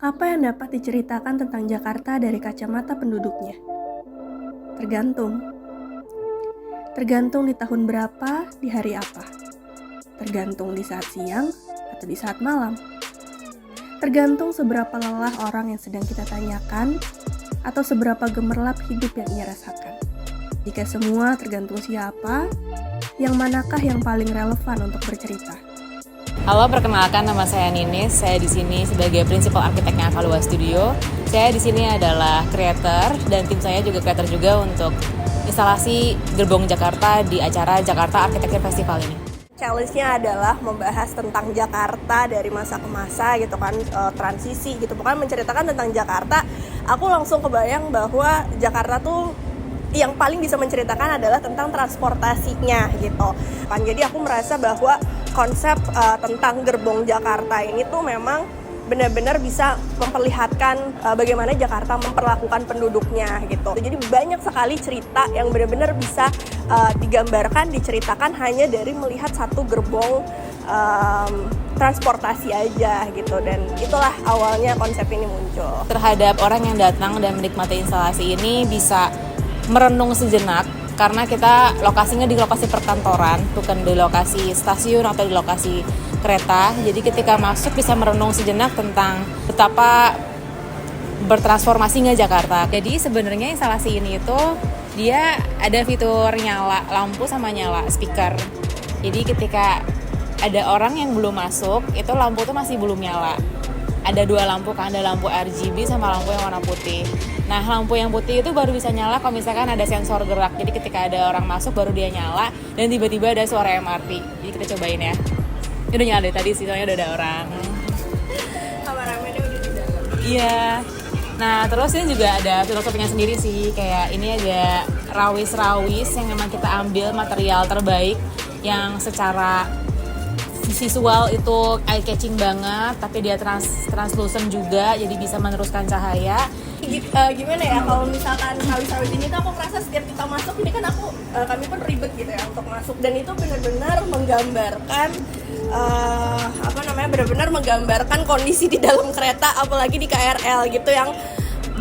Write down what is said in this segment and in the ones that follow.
Apa yang dapat diceritakan tentang Jakarta dari kacamata penduduknya? Tergantung. Tergantung di tahun berapa, di hari apa. Tergantung di saat siang atau di saat malam. Tergantung seberapa lelah orang yang sedang kita tanyakan atau seberapa gemerlap hidup yang ia rasakan. Jika semua tergantung siapa, yang manakah yang paling relevan untuk bercerita? Halo, perkenalkan nama saya Ninis. Saya di sini sebagai Principal Arsiteknya Avalua Studio. Saya di sini adalah creator dan tim saya juga creator juga untuk instalasi Gerbong Jakarta di acara Jakarta Architecture Festival ini. Challenge-nya adalah membahas tentang Jakarta dari masa ke masa gitu kan, transisi gitu. Pokoknya menceritakan tentang Jakarta. Aku langsung kebayang bahwa Jakarta tuh yang paling bisa menceritakan adalah tentang transportasinya gitu kan. Jadi aku merasa bahwa konsep tentang Gerbong Jakarta ini tuh memang benar-benar bisa memperlihatkan bagaimana Jakarta memperlakukan penduduknya gitu. Jadi banyak sekali cerita yang benar-benar bisa digambarkan, diceritakan hanya dari melihat satu gerbong transportasi aja gitu. Dan itulah awalnya konsep ini muncul. Terhadap orang yang datang dan menikmati instalasi ini bisa merenung sejenak, karena kita lokasinya di lokasi perkantoran, bukan di lokasi stasiun atau di lokasi kereta. Jadi ketika masuk bisa merenung sejenak tentang betapa bertransformasinya Jakarta. Jadi sebenarnya instalasi ini itu dia ada fitur nyala lampu sama nyala speaker. Jadi ketika ada orang yang belum masuk, itu lampu tuh masih belum nyala. Ada dua lampu kan, ada lampu RGB sama lampu yang warna putih. Nah, lampu yang putih itu baru bisa nyala kalau misalkan ada sensor gerak. Jadi ketika ada orang masuk baru dia nyala dan tiba-tiba ada suara MRT. Jadi kita cobain ya. Ini udah nyala dari tadi sih, soalnya udah ada orang. Kameramennya udah di dalam. Iya. Nah, terus ini juga ada filosofinya sendiri sih. Kayak ini ada rawis-rawis yang memang kita ambil material terbaik yang secara visual itu eye catching banget, tapi dia translucent juga, jadi bisa meneruskan cahaya. Gimana ya, kalau misalkan rawis-rawis ini tuh aku merasa setiap kita masuk ini kan kami pun ribet gitu ya untuk masuk, dan itu benar-benar menggambarkan benar-benar menggambarkan kondisi di dalam kereta, apalagi di KRL gitu, yang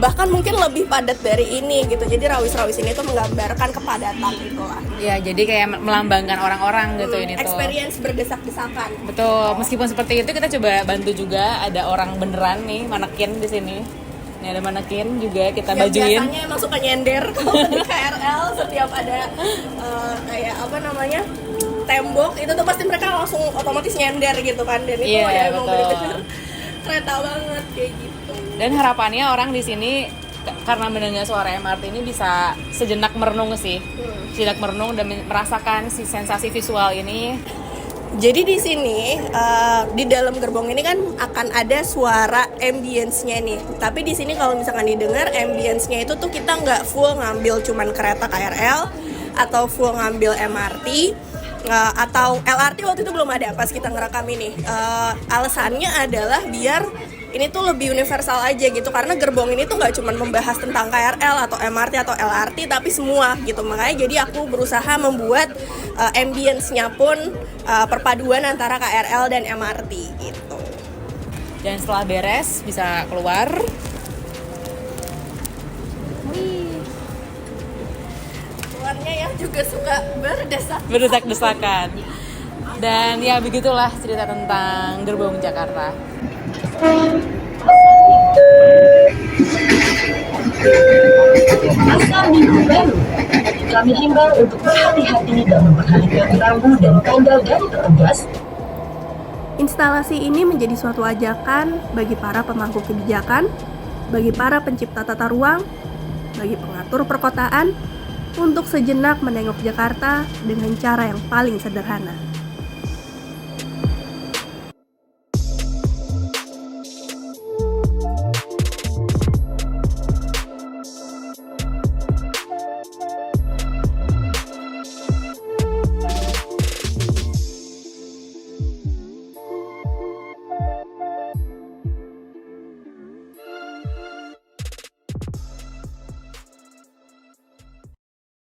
bahkan mungkin lebih padat dari ini gitu. Jadi rawis-rawis ini tuh menggambarkan kepadatan gitu lah. Ya, jadi kayak melambangkan orang-orang gitu ini tuh. Experience berdesak-desakan. Betul. Meskipun seperti itu, kita coba bantu juga, ada orang beneran nih, manekin di sini. Ini ada manekin juga kita yang bajuin. Biasanya emang suka nyender kalau di KRL setiap ada tembok itu tuh pasti mereka langsung otomatis nyender gitu kan. Dan itu ya emang bener-bener kereta banget kayak gitu. Dan harapannya orang di sini karena mendengar suara MRT ini bisa sejenak merenung sih. Sejenak merenung dan merasakan si sensasi visual ini. Jadi di sini di dalam gerbong ini kan akan ada suara ambience-nya nih. Tapi di sini kalau misalkan didengar ambience-nya itu tuh kita nggak full ngambil cuman kereta KRL atau full ngambil MRT atau LRT. Waktu itu belum ada pas kita ngerekam ini. Alasannya adalah biar ini tuh lebih universal aja gitu, karena gerbong ini tuh nggak cuma membahas tentang KRL atau MRT atau LRT, tapi semua gitu. Makanya jadi aku berusaha membuat ambience-nya pun perpaduan antara KRL dan MRT gitu. Dan setelah beres bisa keluar. Keluarnya ya juga suka berdesak-desakan. Dan ya begitulah cerita tentang Gerbong Jakarta. Pasca minggu baru, kami himbau untuk berhati-hati dan memperhatikan rambu dan tanda dari petugas. Instalasi ini menjadi suatu ajakan bagi para pemangku kebijakan, bagi para pencipta tata ruang, bagi pengatur perkotaan, untuk sejenak menengok Jakarta dengan cara yang paling sederhana.